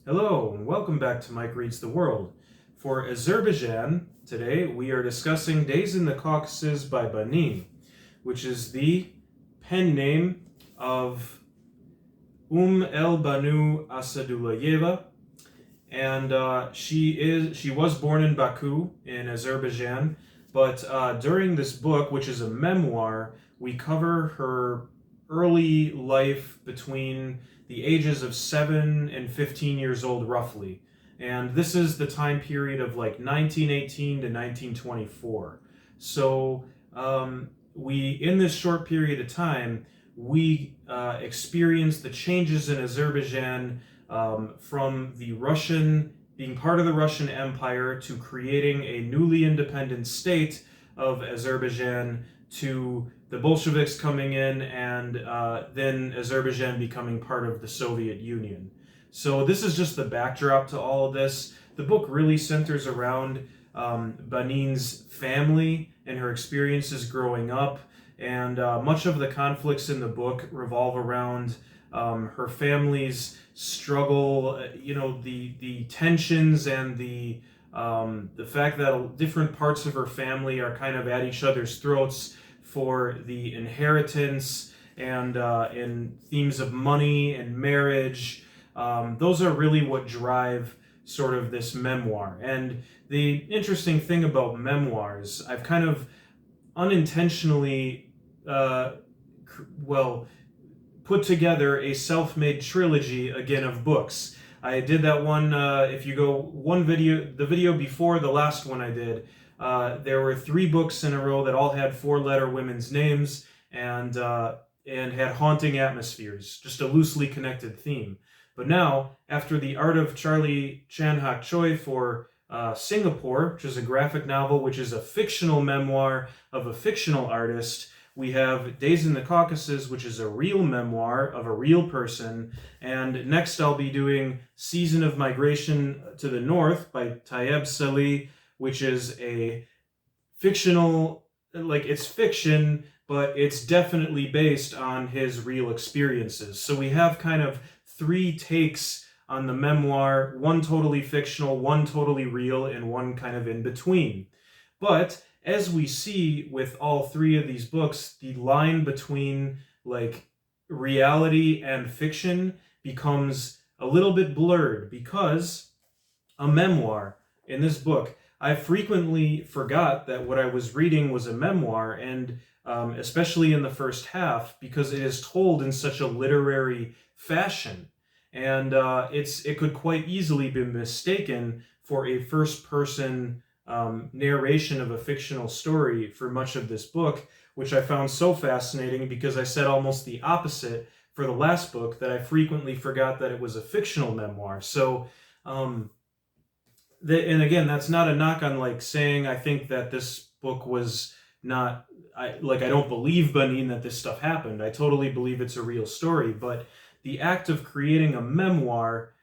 Hello, and welcome back to Mike Reads the World. For Azerbaijan, today we are discussing Days in the Caucasus by Banine, which is the pen name of El Banu Asadullayeva, and she was born in Baku in Azerbaijan, but during this book, which is a memoir, we cover her early life between the ages of 7 and 15 years old, roughly. And this is the time period of like 1918 to 1924. So in this short period of time, we experienced the changes in Azerbaijan from the being part of the Russian Empire to creating a newly independent state of Azerbaijan, to the Bolsheviks coming in, and then Azerbaijan becoming part of the Soviet Union. So this is just the backdrop to all of this. The book really centers around Banine's family and her experiences growing up, and much of the conflicts in the book revolve around her family's struggle, the tensions and the fact that different parts of her family are kind of at each other's throats for the inheritance, and in themes of money and marriage. Those are really what drive sort of this memoir. And the interesting thing about memoirs, I've kind of unintentionally, put together a self-made trilogy again of books. I did that one, if you go the video before the last one I did, there were 3 books in a row that all had 4-letter women's names, and had haunting atmospheres, just a loosely connected theme. But now, after The Art of Charlie Chan Hak Choi for Singapore, which is a graphic novel, which is a fictional memoir of a fictional artist, we have Days in the Caucasus, which is a real memoir of a real person. And next I'll be doing Season of Migration to the North by Tayeb Salih, which is a fictional, it's fiction, but it's definitely based on his real experiences. So we have kind of 3 takes on the memoir, one totally fictional, one totally real, and one kind of in between. But as we see with all 3 of these books, the line between reality and fiction becomes a little bit blurred, because a memoir in this book, I frequently forgot that what I was reading was a memoir, and especially in the first half, because it is told in such a literary fashion. And it could quite easily be mistaken for a first-person narration of a fictional story for much of this book, which I found so fascinating, because I said almost the opposite for the last book, that I frequently forgot that it was a fictional memoir. So, and again, that's not a knock on saying I think that this book was not, I don't believe, Banine, that this stuff happened. I totally believe it's a real story, but the act of creating a memoir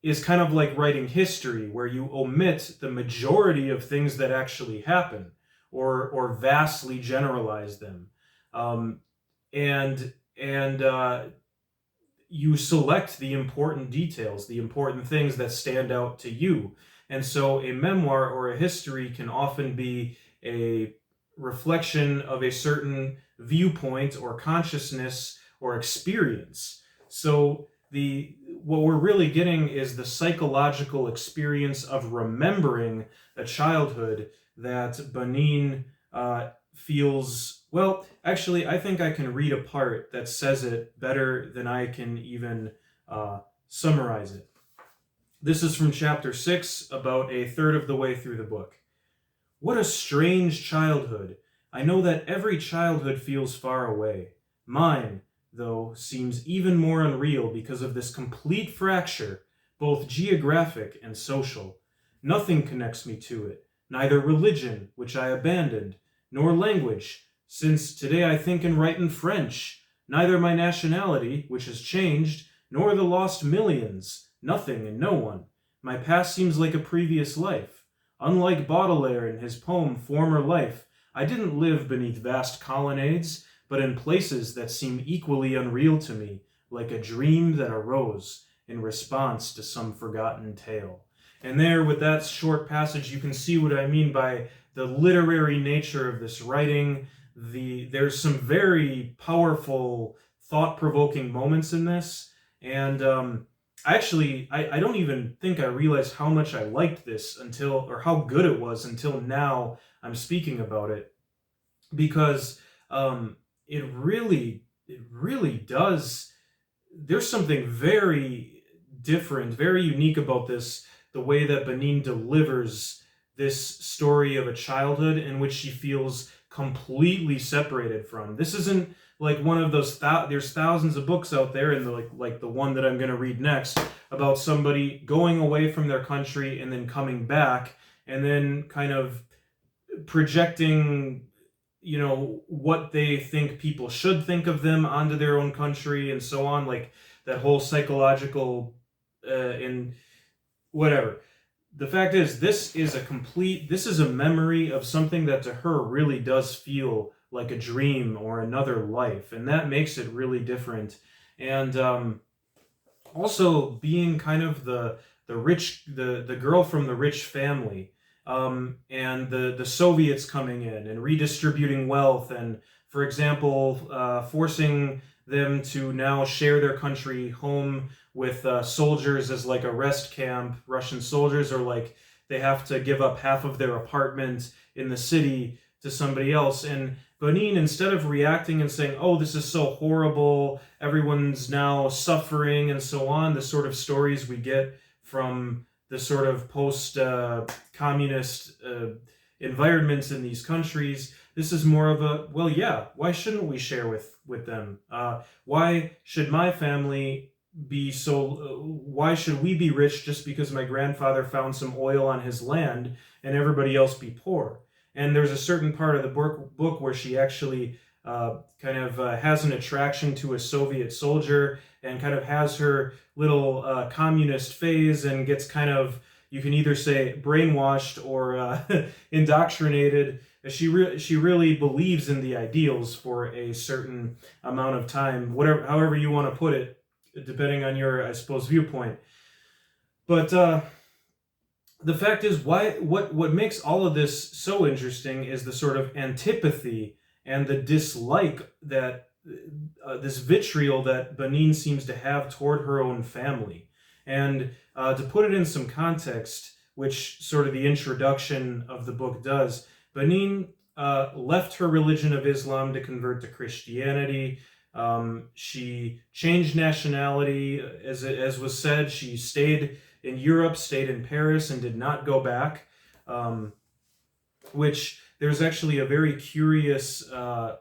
is kind of like writing history, where you omit the majority of things that actually happen, or vastly generalize them, and you select the important details, the important things that stand out to you. And so a memoir or a history can often be a reflection of a certain viewpoint or consciousness or experience. So what we're really getting is the psychological experience of remembering a childhood that Banine feels. Well, actually, I think I can read a part that says it better than I can even summarize it. This is from chapter 6, about a third of the way through the book. What a strange childhood. I know that every childhood feels far away. Mine, though, seems even more unreal because of this complete fracture, both geographic and social. Nothing connects me to it, neither religion, which I abandoned, nor language, since today I think and write in French, neither my nationality, which has changed, nor the lost millions, nothing and no one. My past seems like a previous life. Unlike Baudelaire in his poem Former Life, I didn't live beneath vast colonnades, but in places that seem equally unreal to me, like a dream that arose, in response to some forgotten tale. And there, with that short passage, you can see what I mean by the literary nature of this writing. There's some very powerful, thought-provoking moments in this, and I don't even think I realized how much I liked this or how good it was until now I'm speaking about it, because it really does. There's something very different, very unique about this, the way that Banine delivers this story of a childhood in which she feels completely separated from. This isn't like one of those there's thousands of books out there, and like the one that I'm going to read next, about somebody going away from their country and then coming back and then kind of projecting, what they think people should think of them onto their own country and so on, like that whole psychological and whatever. The fact is, this is a memory of something that to her really does feel like a dream or another life, and that makes it really different. And also being kind of the girl from the rich family, and the Soviets coming in and redistributing wealth, and for example, forcing them to now share their country home with soldiers as like a rest camp, Russian soldiers, or like they have to give up half of their apartment in the city to somebody else. And Banine, instead of reacting and saying, "Oh, this is so horrible, everyone's now suffering," and so on, the sort of stories we get from the sort of post-communist environments in these countries, this is more of a, well, yeah, why shouldn't we share with them? Why should my family why should we be rich just because my grandfather found some oil on his land and everybody else be poor? And there's a certain part of the book where she actually has an attraction to a Soviet soldier and kind of has her little communist phase and gets kind of, you can either say brainwashed or indoctrinated. She really believes in the ideals for a certain amount of time, however you want to put it, depending on your, I suppose, viewpoint. But the fact is, what makes all of this so interesting is the sort of antipathy and the dislike that this vitriol that Banine seems to have toward her own family. And to put it in some context, which sort of the introduction of the book does, Banine left her religion of Islam to convert to Christianity. She changed nationality, as was said. She stayed in Europe, stayed in Paris, and did not go back. Which there's actually a very curious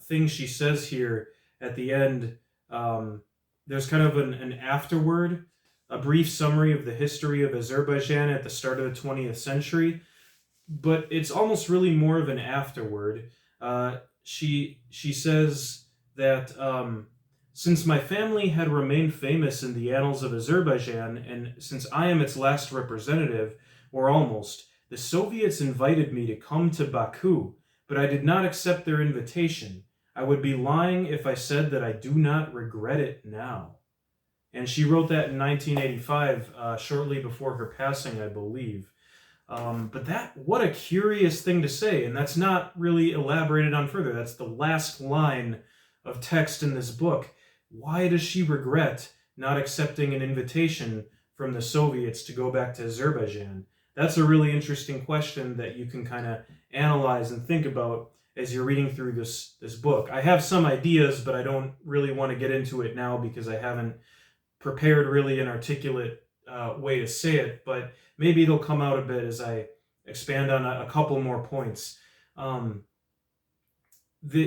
thing she says here at the end. There's kind of an afterword, a brief summary of the history of Azerbaijan at the start of the 20th century, but it's almost really more of an afterword. She says that since my family had remained famous in the annals of Azerbaijan, and since I am its last representative, or almost, the Soviets invited me to come to Baku, but I did not accept their invitation. I would be lying if I said that I do not regret it now. And she wrote that in 1985, shortly before her passing, I believe. But what a curious thing to say, and that's not really elaborated on further. That's the last line of text in this book. Why does she regret not accepting an invitation from the Soviets to go back to Azerbaijan? That's a really interesting question that you can kind of analyze and think about as you're reading through this book. I have some ideas, but I don't really want to get into it now because I haven't prepared really an articulate way to say it, but maybe it'll come out a bit as I expand on a couple more points.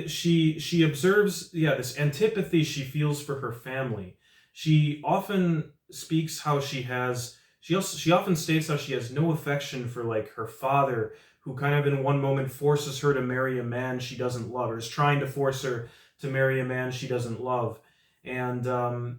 She observes, this antipathy she feels for her family. She often speaks how she often states how she has no affection for like her father, who kind of in one moment forces her to marry a man she doesn't love, or is trying to force her to marry a man she doesn't love. And her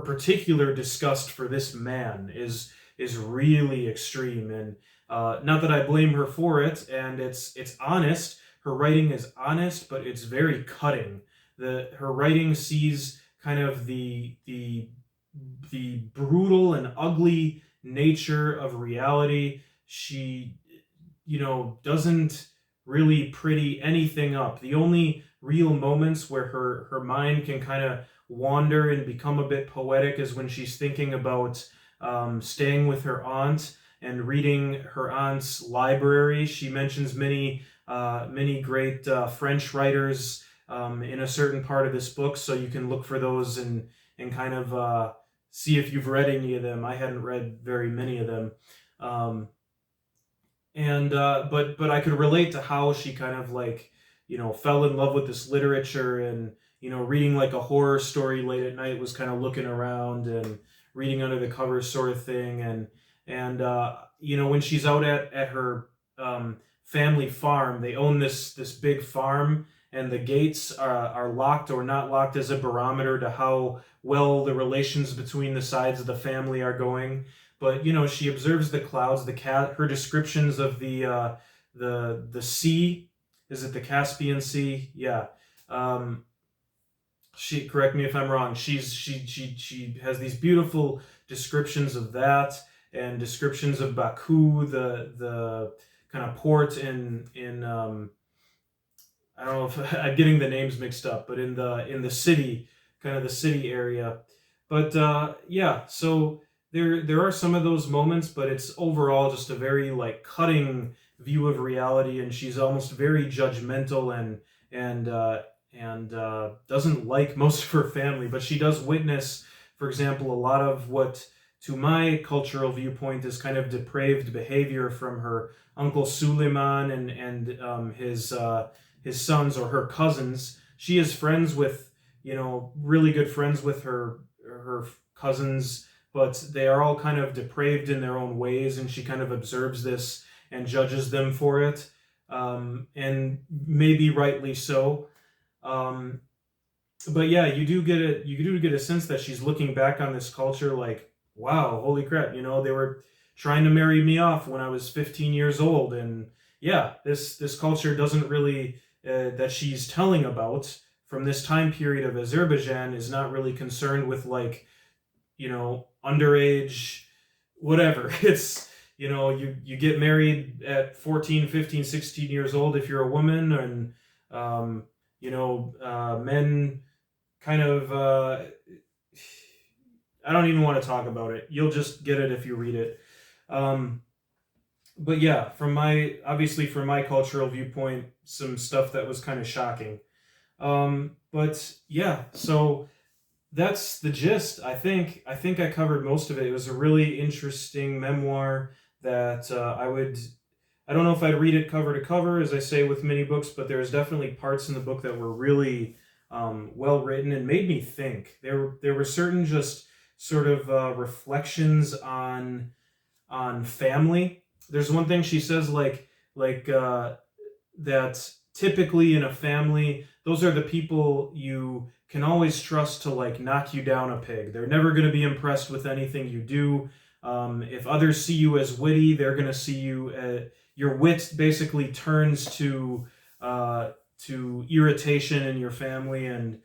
particular disgust for this man is really extreme, and not that I blame her for it, and it's honest. Her writing is honest, but it's very cutting. Her writing sees kind of the brutal and ugly nature of reality. She, doesn't really pretty anything up. The only real moments where her mind can kind of wander and become a bit poetic is when she's thinking about staying with her aunt and reading her aunt's library. She mentions many great French writers in a certain part of this book, so you can look for those and kind of see if you've read any of them. I hadn't read very many of them. Um, and but I could relate to how she kind of like fell in love with this literature, and reading like a horror story late at night was kind of looking around and reading under the covers sort of thing. And when she's out at her family farm, they own this big farm, and the gates are locked or not locked as a barometer to how well the relations between the sides of the family are going. But she observes the clouds, her descriptions of the sea. Is it the Caspian Sea? Yeah. She correct me if I'm wrong. She has these beautiful descriptions of that, and descriptions of Baku, the kind of port in I don't know if I'm getting the names mixed up, but in the city, kind of the city area. But yeah, so there are some of those moments, but it's overall just a very like cutting view of reality, and she's almost very judgmental and doesn't like most of her family, but she does witness, for example, a lot of what to my cultural viewpoint is kind of depraved behavior from her uncle Suleiman and his sons or her cousins. She is friends with, really good friends with her cousins, but they are all kind of depraved in their own ways, and she kind of observes this and judges them for it, and maybe rightly so. But yeah, you do get a sense that she's looking back on this culture like, wow, holy crap, they were trying to marry me off when I was 15 years old, and yeah, this culture doesn't really that she's telling about from this time period of Azerbaijan is not really concerned with like, underage whatever. It's you get married at 14, 15, 16 years old if you're a woman, and men kind of I don't even want to talk about it. You'll just get it if you read it. But yeah, obviously from my cultural viewpoint, some stuff that was kind of shocking. But yeah, so that's the gist. I think I covered most of it. It was a really interesting memoir that I don't know if I'd read it cover to cover, as I say with many books, but there's definitely parts in the book that were really well written and made me think. There were certain just sort of reflections on family. There's one thing she says like that typically in a family, those are the people you can always trust to like knock you down a peg. They're never going to be impressed with anything you do. If others see you as witty, they're going to see you. Your wit basically turns to irritation in your family, and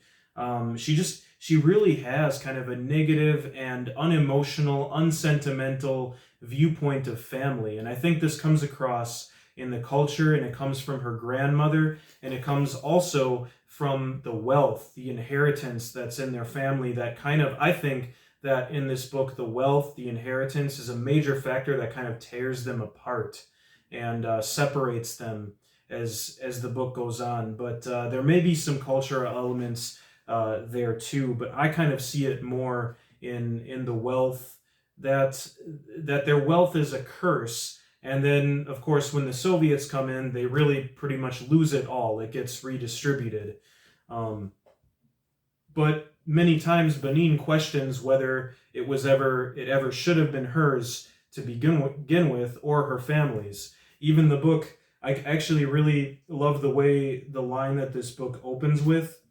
she really has kind of a negative and unemotional, unsentimental viewpoint of family, and I think this comes across in the culture, and it comes from her grandmother, and it comes also from the wealth, the inheritance that's in their family. That kind of, I think that in this book, the wealth, the inheritance is a major factor that kind of tears them apart and separates them as the book goes on. But there may be some cultural elements there too, but I kind of see it more in the wealth, that their wealth is a curse. And then, of course, when the Soviets come in, they really pretty much lose it all. It gets redistributed. But many times, Banine questions whether it ever should have been hers to begin with, or her family's. Even the book, I actually really love the line that this book opens with,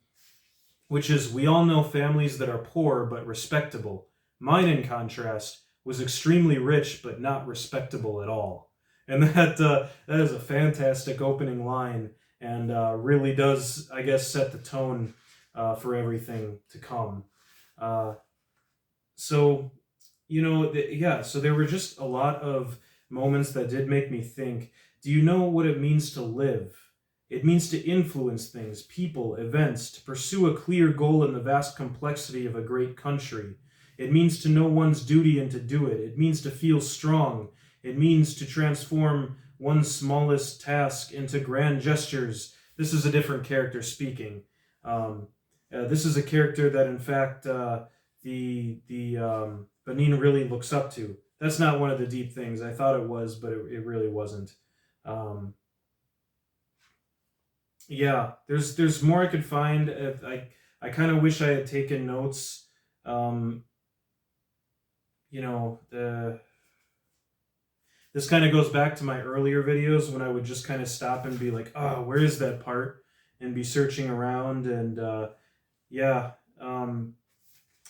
which is, "We all know families that are poor but respectable. Mine, in contrast, was extremely rich but not respectable at all." And that is a fantastic opening line, and really does, I guess, set the tone for everything to come. Uh, so, yeah, so there were just a lot of moments that did make me think, do you know what it means to live? It means to influence things, people, events, to pursue a clear goal in the vast complexity of a great country. It means to know one's duty and to do it. It means to feel strong. It means to transform one's smallest task into grand gestures. This is a different character speaking. Um, this is a character that, in fact, the Banine really looks up to. That's not one of the deep things. I thought it was, but it really wasn't. Um, yeah, there's more I could find. I kind of wish I had taken notes. Um, the this kind of goes back to my earlier videos when I would just kind of stop and be like, oh, where is that part? And be searching around and yeah.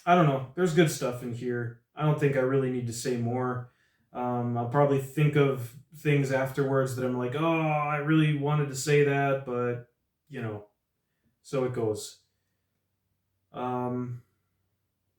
I don't know. There's good stuff in here. I don't think I really need to say more. I'll probably think of things afterwards that I'm like, oh, I really wanted to say that, but you know, so it goes. Um,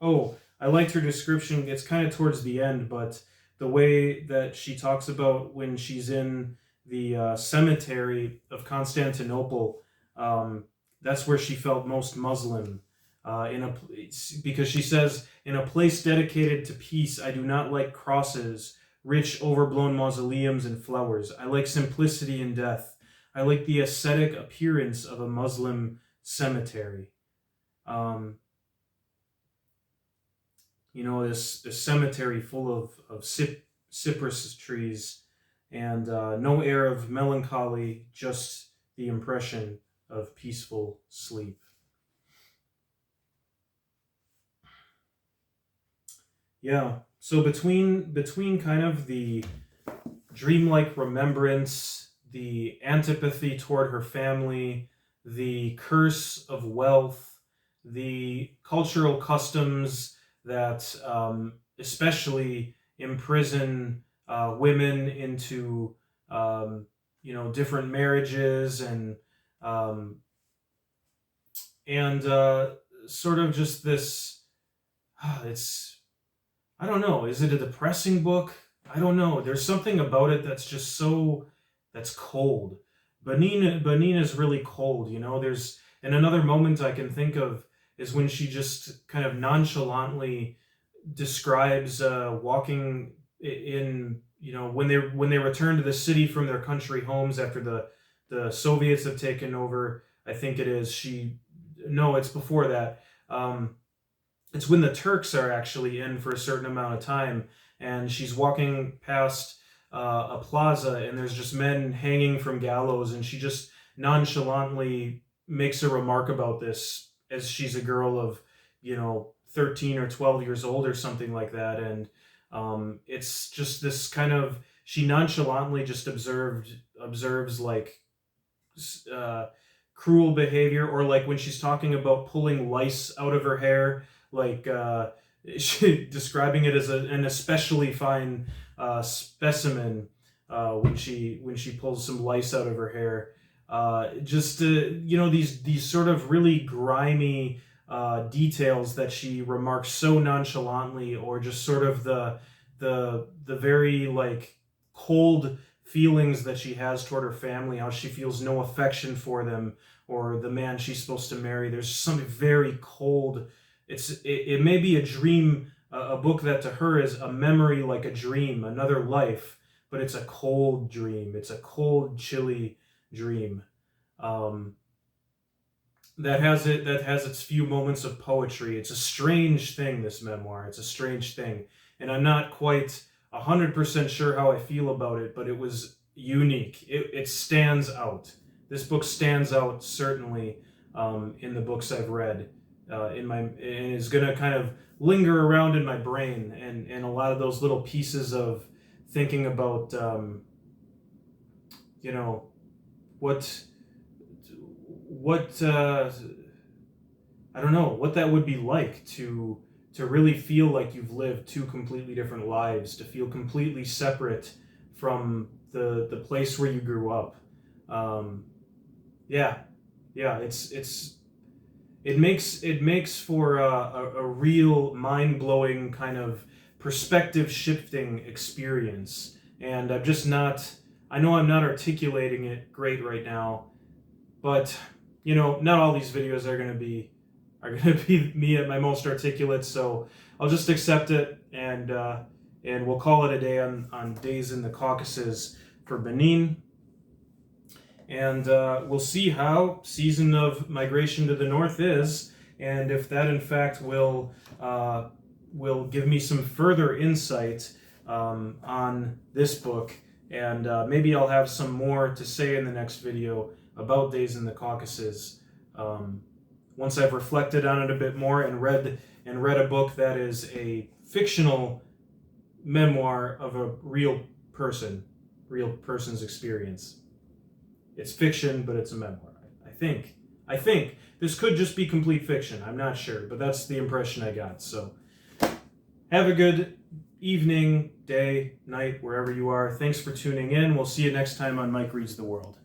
oh, I liked her description. It's kind of towards the end, but the way that she talks about when she's in the cemetery of Constantinople, um, that's where she felt most Muslim. Because she says, in a place dedicated to peace, I do not like crosses, rich, overblown mausoleums and flowers. I like simplicity in death. I like the ascetic appearance of a Muslim cemetery. Um, this cemetery full of cypress trees and no air of melancholy, just the impression of peaceful sleep. Yeah. So between kind of the dreamlike remembrance, the antipathy toward her family, the curse of wealth, the cultural customs that especially imprison women into different marriages um, and sort of just this. It's I don't know. Is it a depressing book? I don't know. There's something about it that's just that's cold. Banine is really cold. There's and another moment I can think of is when she just kind of nonchalantly describes walking in. When they return to the city from their country homes after the Soviets have taken over. I think it is she. No, it's before that. It's when the Turks are actually in for a certain amount of time, and she's walking past a plaza, and there's just men hanging from gallows, and she just nonchalantly makes a remark about this as she's a girl of 13 or 12 years old or something like that, and it's just this kind of she nonchalantly just observes like uh, cruel behavior, or like when she's talking about pulling lice out of her hair, like describing it as an especially fine specimen when she pulls some lice out of her hair. Just these sort of really grimy details that she remarks so nonchalantly, or just sort of the very like cold feelings that she has toward her family, how she feels no affection for them or the man she's supposed to marry. There's something very cold. It may be a dream, a book that to her is a memory, like a dream, another life, but it's a cold dream. It's a cold, chilly dream. Um, that has its few moments of poetry. It's a strange thing, this memoir. It's a strange thing, and I'm not quite 100% sure how I feel about it, but it was unique. It stands out. This book stands out, certainly, in the books I've read, and is gonna kind of linger around in my brain, and a lot of those little pieces of thinking about you know what what I don't know what that would be like to really feel like you've lived two completely different lives, to feel completely separate from the place where you grew up. Um, yeah, yeah, it's it makes for a real mind-blowing kind of perspective shifting experience. And I'm just not, I know I'm not articulating it great right now, but not all these videos are gonna be me at my most articulate, so I'll just accept it, and we'll call it a day on Days in the Caucasus for Banine. And we'll see how season of migration to the north is, and if that in fact will give me some further insight on this book, and maybe I'll have some more to say in the next video about Days in the Caucasus. Once I've reflected on it a bit more and read a book that is a fictional memoir of a real person's experience. It's fiction, but it's a memoir. I think this could just be complete fiction. I'm not sure, but that's the impression I got. So have a good evening, day, night, wherever you are. Thanks for tuning in. We'll see you next time on Mike Reads the World.